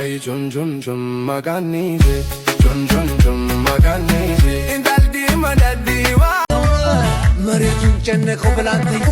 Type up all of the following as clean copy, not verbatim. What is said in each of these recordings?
ay chun chun chun maganise chun chun chun maganise indaldi madadi wa maritun cenneko blantay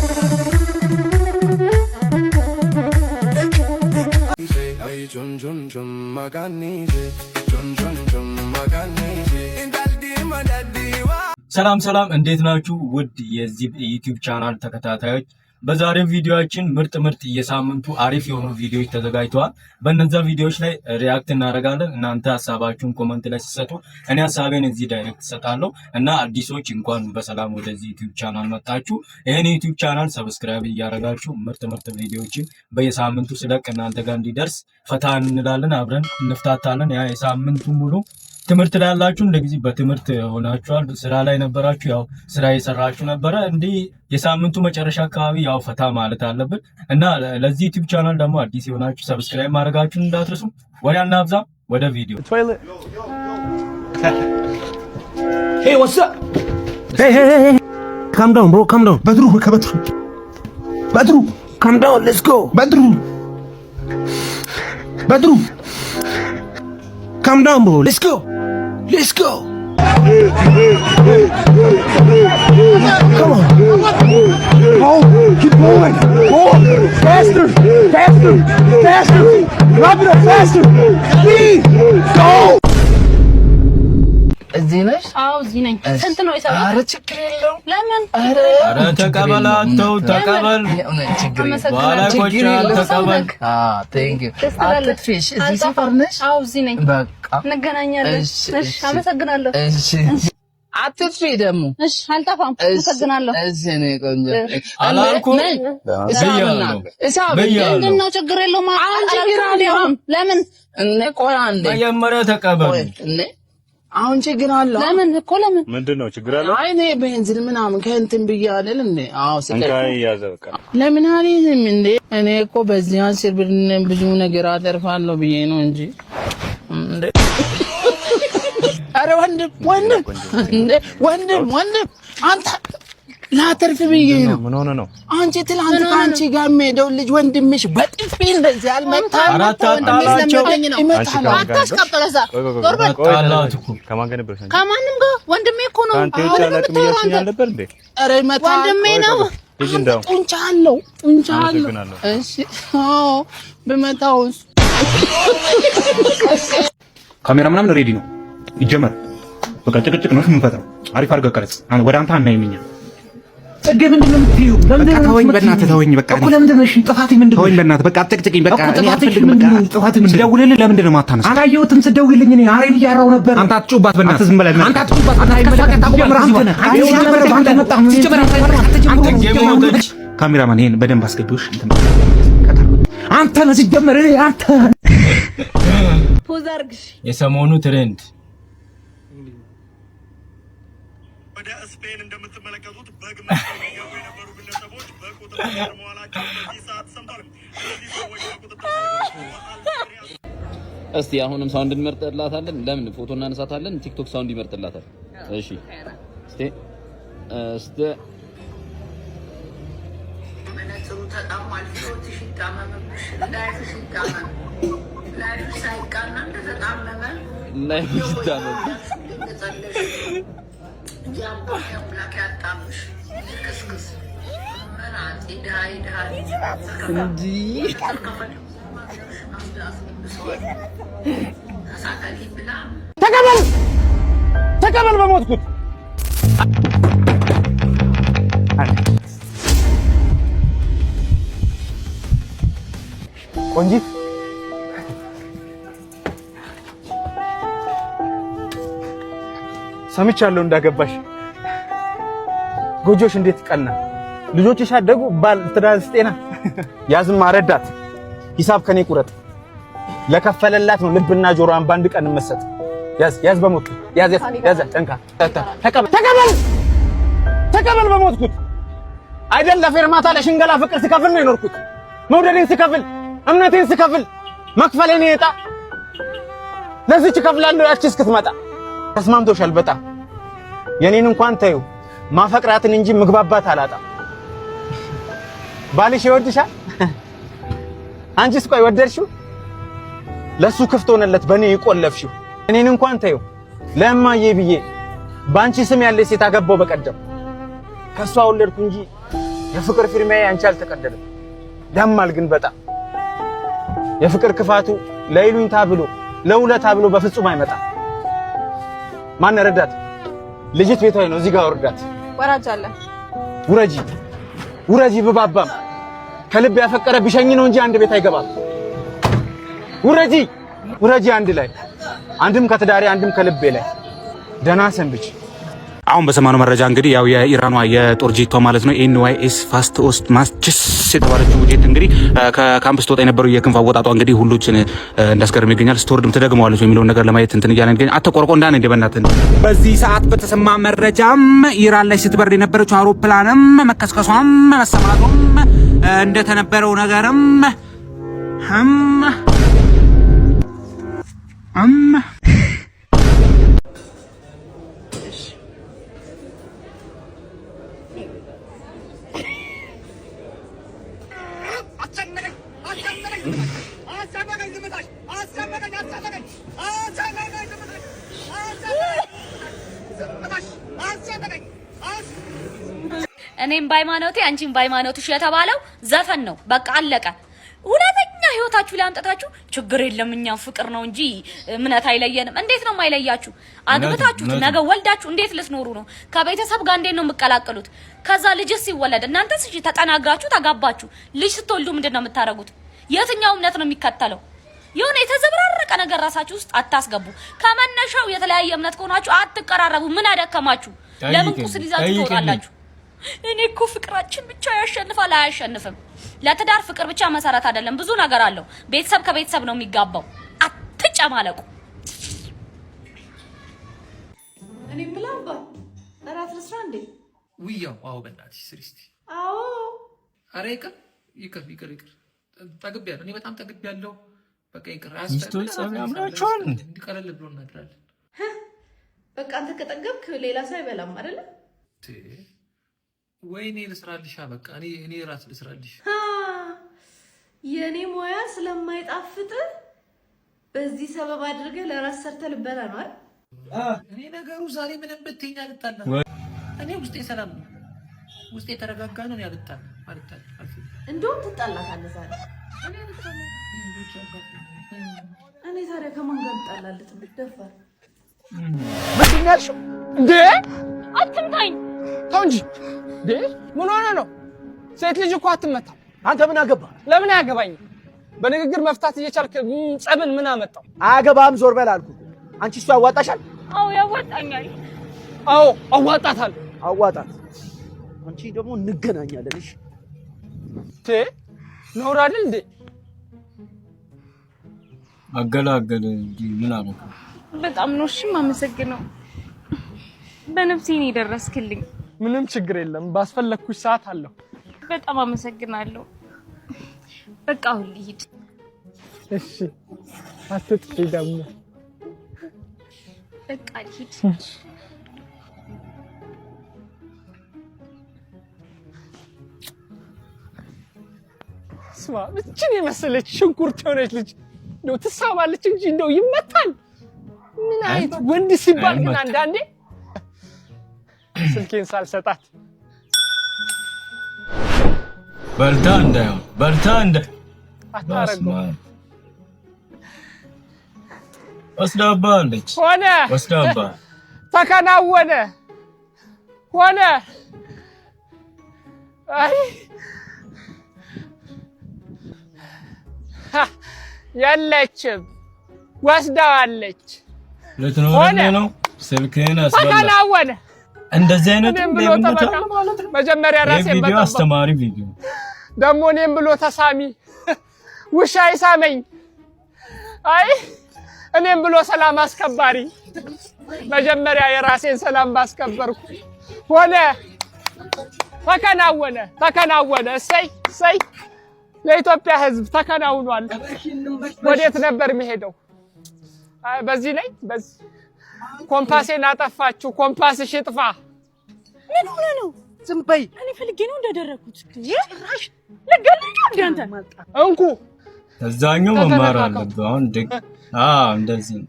ay chun chun chun maganise chun chun chun maganise indaldi madadi wa ሰላም እንዴት ናችሁ? ውድ የዚህ ዩቲዩብ ቻናል ተከታታዮች በዛሬው ቪዲዮአችን ምርጥ የሳምንቱ አሪፍ የሆኑ ቪዲዮዎች ተዘጋጅተዋል። በእነዛ ቪዲዮዎች ላይ ሪአክት እናደርጋለን። እናንተ ሀሳባችሁን ኮሜንት ላይ ሲሰጡ እኔ ሀሳቤን እዚህ ዳይሬክት ሰጣለሁ እና አዲሶች እንኳን በሰላም ወደዚህ ዩቲዩብ ቻናል መጣችሁ። ይሄን ዩቲዩብ ቻናል ሰብስክራይብ እያደረጋችሁ ምርጥ በቪዲዮዎችን በየሳምንቱ ስለቅ እናንተ ጋር እንዲደርስ ፈታ እንላለን፣ አብረን እንፍታታለን። ያ የሳምንቱ ሙሉ ትምህርት ላይ ያላችሁ እንደዚህ በትምህርት ሆናችኋል፣ ስራ ላይ ነበራችሁ፣ ያው ስራ እየሰራችሁ ነበረ። እንዲህ የሳምንቱ መጨረሻ አካባቢ ያው ፈታ ማለት አለብን እና ለዚህ ዩቲዩብ ቻናል ደግሞ አዲስ የሆናችሁ ሰብስክራይብ ማድረጋችሁን እንዳትረሱ። ወዲያ እናብዛ፣ ወደ ቪዲዮ። Hey, what's up? Hey. Calm down, bro. Calm down. Badru. Calm down. Let's go. Badru. Calm down, bro. Let's go. Come on. Oh, keep going. Oh, faster. Drop it up faster. Please. Go. እዚህ ነሽ? አዎ እዚህ ነኝ። ስንት ነው የሰራው? ኧረ ችግር የለውም። ለምን? ኧረ ተቀበላተው ተቀበል። በኋላ ቆጫል ተቀበል። ቴንክ ዩ። አትጥፊሽ። እዚህ ሰፈር ነሽ? አዎ እዚህ ነኝ። በቃ እንገናኛለን። እሺ አመሰግናለሁ። እሺ አትጥፊ ደግሞ። እሺ አልጠፋም። አመሰግናለሁ። እሺ ነው ቆንጆ። አላልኩም? ምንድን ነው ችግር የለውም። ለምን? እኔ ቆይ አንዴ መጀመሪያ ተቀበል። አሁን ችግር አለው። ለምን? ምንድነው ችግር አለው? አይ እኔ ቤንዚን ምናምን ከእንትን ብዬ አይደል እንዴ? አዎ እንካይ ያዘ በቃ። ለምን አልይዝም እንዴ? እኔ እኮ በዚህ 10 ብር ብዙ ነገር አተርፋለሁ ብዬ ነው እንጂ እንዴ። አረ ወንድም አንተ ላተርፍ ብዬ ነው። ምን ሆነ ነው? አንቺ ትላንት ካንቺ ጋር ሄደው ልጅ ወንድምሽ በጥፊ እንደዚህ አልመታም? አታስቀጥለዛ ከማን ጋር ነበር? ከማንም ጋር ወንድሜ እኮ ነው። አንተ ይቻላልም እያልሽኝ ነበር እንዴ? አረ ይመታ ወንድሜ ነው። ጡንቻ አለው። እሺ አዎ በመታውስ ካሜራ ምናምን ሬዲ ነው ይጀመር። በቃ ጭቅጭቅ ነው የምንፈጥረው። አሪፍ አድርገህ ቀረጽ። ወደ አንተ አናይምኛ እገ ምንድነው የምትይው? ተወኝ በእናትህ ተወኝ። በቃ እኮ ለምንድን ነው? እሺ ጥፋቴ ምንድነው? ተወኝ በእናትህ በቃ አትጨቅጭቅኝ። በቃ እኔ አትፈልግም። በቃ ጥፋቴ ምንድነው? ስደውልልህ ለምንድን ነው የማታነሳው? አላየሁትም ስትደውልልኝ። እኔ አሬን እያወራሁ ነበር። አንተ አትጩባት በእናትህ ዝም በለህ። አንተ አትጩባት። ካሜራማን ይሄን በደንብ አስገቢውሽ። አንተ ነው ሲጀመር አንተ ፖዝ አድርግሽ። የሰሞኑ ትሬንድ ወደ ስፔን እንደምትመለከቱት በግማሽ የሚገቡ የነበሩ ግለሰቦች በቁጥጥር ስር መዋላቸው በዚህ ሰዓት ሰምቷል። እነዚህ ሰዎች በቁጥጥር እስቲ አሁንም ሳውንድ እንመርጥላታለን። ለምን ፎቶ እናነሳታለን? ቲክቶክ ሳውንድ ይመርጥላታል። እሺ እስቲ መነጽሩ ተጣሟል። ፎቶሽ ይጣመምብሽ። ላይፍሽ ይጣመም። ላይፍ ሳይቃና እንደተጣመመ ላይፍ ይጣመም። ያምባሽ አምላክ ያጣምሽ። ክስክስ መራጢ ዳይ እንጂ ተቀበል በሞትኩት ቆንጂት ሰምቻለሁ እንዳገባሽ። ጎጆሽ እንዴት ቀና። ልጆችሽ አደጉ። ባል ትዳርስ ጤና። ያዝም አረዳት ሂሳብ ከኔ ቁረጥ። ለከፈለላት ነው ልብና ጆሮዋን ባንድ ቀን መሰጥ። ያዝ በሞት ያዝ ጠንካ ተቀበል በሞትኩት አይደል ለፌርማታ ለሽንገላ ፍቅር ስከፍል ነው የኖርኩት። መውደዴን ስከፍል እምነቴን ስከፍል መክፈሌን ይጣ ለዚች ከፍላለሁ ያቺ እስክትመጣ። ተስማምቶሻል በጣም የኔን እንኳን ታዩ ማፈቅራትን እንጂ ምግባባት አላጣ። ባልሽ ይወድሻል? አንቺስ ቆይ ወደድሽው? ለሱ ክፍት ሆነለት በኔ ይቆለፍሽው እኔን እንኳን ተይው ለማዬ ብዬ ባንቺ ስም ያለ ሴት አገባው በቀደም ከሷ ወለድኩ እንጂ የፍቅር ፊርማዬ አንቺ አልተቀደለም ያማል ግን በጣም የፍቅር ክፋቱ ለይሉኝታ ብሎ ለውለታ ብሎ በፍጹም አይመጣ ማን ረዳት ልጅት ቤቷ ነው እዚህ ጋር ወርዳት ወራጅ አለ ውረጂ በባባም ከልብ ያፈቀረ ቢሸኝ ነው እንጂ አንድ ቤት አይገባም ውረጂ አንድ ላይ አንድም ከትዳሬ አንድም ከልቤ ላይ ደህና ሰንብች አሁን በሰማነው መረጃ እንግዲህ ያው የኢራኗ የጦር ጄቷ ማለት ነው ኤንዋይኤስ ፋስት ኦስት ማስችስ የተባለችው ጄት እንግዲህ ከካምፕስ ተወጣ የነበረው የክንፍ አወጣጧ እንግዲህ ሁሉችን እንዳስገርም ይገኛል። ስቶርድም ትደግመዋለች የሚለውን ነገር ለማየት እንትን እያለን ግን አተቆርቆ እንዳን እንደበናተን በዚህ ሰዓት በተሰማ መረጃም ኢራን ላይ ስትበር የነበረችው አውሮፕላንም መከስከሷም መሰማቱም እንደተነበረው ነገርም እኔም ባይማኖቴ አንቺም ባይማኖትሽ የተባለው ዘፈን ነው። በቃ አለቀ። ሁለተኛ ህይወታችሁ ላይ አምጣታችሁ ችግር የለም እኛ ፍቅር ነው እንጂ እምነት አይለየንም። እንዴት ነው የማይለያችሁ? አግብታችሁ ነገ ወልዳችሁ እንዴት ልትኖሩ ነው? ከቤተሰብ ጋር እንዴት ነው የምቀላቀሉት? ከዛ ልጅስ ሲወለድ እናንተስ እሺ ተጠናግራችሁ ተጋባችሁ። ልጅ ስትወልዱ ምንድነው የምታረጉት? የትኛው እምነት ነው የሚከተለው? የሆነ የተዘበራረቀ ነገር ራሳችሁ ውስጥ አታስገቡ። ከመነሻው የተለያየ እምነት ከሆናችሁ አትቀራረቡ። ምን አደከማችሁ? ለምን ቁስል ይዛችሁ ትወጣላችሁ? እኔ እኮ ፍቅራችን ብቻ ያሸንፋል። አያሸንፍም። ለትዳር ፍቅር ብቻ መሰረት አይደለም፣ ብዙ ነገር አለው። ቤተሰብ ከቤተሰብ ነው የሚጋባው። አትጨማለቁ። እኔ ብላባ እራት ልስራ እንዴ? ውያው አዎ፣ በእናትሽ ስሪ እስቲ። አዎ። ኧረ ይቅር። ጠግቤያለሁ። እኔ በጣም ጠግቤያለሁ። በቃ ይቅር። ሚስቶች ጸባያምናቸውን እንዲቀለል ብሎ እናድራለን። በቃ አንተ ከጠገብክ ሌላ ሰው አይበላም አይደለ? ወይኔ ልስራልሽ። በቃ እኔ ራስ ልስራልሽ። የኔ ሙያ ስለማይጣፍጥ በዚህ ሰበብ አድርገህ ለራስ ሰርተህ ልበላ ነው አይደል? እኔ ነገሩ ዛሬ ምንም ብትይኝ አልጣላም። እኔ ውስጤ ሰላም ነው፣ ውስጤ የተረጋጋ ነው። አልጣላም። እንደውም ትጣላታለህ ዛሬ። እኔ ታዲያ ከማን ጋር ልጣላለህ? ትደፋር ምንድን ነው ያልሽው እንዴ? አትምታኝ። ተው እንጂ እንዴ! ምን ሆነ ነው? ሴት ልጅ እኮ አትመታም። አንተ ምን አገባ? ለምን አያገባኝ? በንግግር መፍታት እየቻልክ ጸብን ምን አመጣው? አያገባም። ዞር በል አልኩህ። አንቺ እሱ ያዋጣሻል? አዎ ያዋጣኛል። አዎ አዋጣታል። አዋጣት። አንቺ ደግሞ እንገናኛለን። እሺ ነውር አይደል እንዴ? አገላገለ እንጂ ምን አመጣ? በጣም ነው እሺ የማመሰግነው። በነፍሴ ነው የደረስክልኝ። ምንም ችግር የለም። ባስፈለኩሽ ሰዓት አለሁ። በጣም አመሰግናለሁ። በቃ አሁን ልሂድ። እሺ አትጥፊ ደግሞ። በቃ ልሂድ። ስማ እቺን የመሰለች ሽንኩርት የሆነች ልጅ እንደው ትሳባለች እንጂ እንደው ይመታል። ምን አይነት ወንድ ሲባል ግን አንዳንዴ ስልኬን ሳልሰጣት በልታ እንደ አታረገው። ወስዳባለች። ወስዳባ ተከናወነ ሆነ። አይ የለችም፣ ወስዳዋለች። ልትኖር ነው። ስልክህን አስበላ። ተከናወነ። እንደዚህ አይነት ሌብነት ማለት ነው። መጀመሪያ ራሴን ቪዲዮ አስተማሪ ቪዲዮ ደግሞ እኔም ብሎ ተሳሚ ውሻ ይሳመኝ። አይ እኔም ብሎ ሰላም አስከባሪ። መጀመሪያ የራሴን ሰላም ባስከበርኩ ሆነ። ተከናወነ። እሰይ ለኢትዮጵያ ሕዝብ ተከናውኗል። ወዴት ነበር የሚሄደው? በዚህ ላይ በዚህ ኮምፓሴን አጠፋችሁ። ኮምፓስሽ ይጥፋ። ምን ሆነ ነው? ዝም በይ። እኔ ፈልጌ ነው እንደደረኩት። ጭራሽ ለገልኝ አንተ እንኩ ከዛኛው መማር አለብህ። አሁን እንደዚህ ነው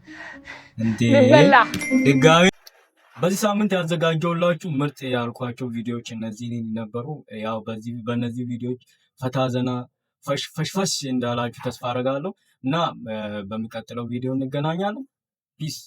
እንዴ? ድጋሚ በዚህ ሳምንት ያዘጋጀውላችሁ ምርጥ ያልኳቸው ቪዲዮዎች እነዚህ ነበሩ። ያው በእነዚህ ቪዲዮዎች ፈታ ዘና ፈሽፈሽ እንዳላችሁ ተስፋ አደርጋለሁ እና በሚቀጥለው ቪዲዮ እንገናኛለን። ፒስ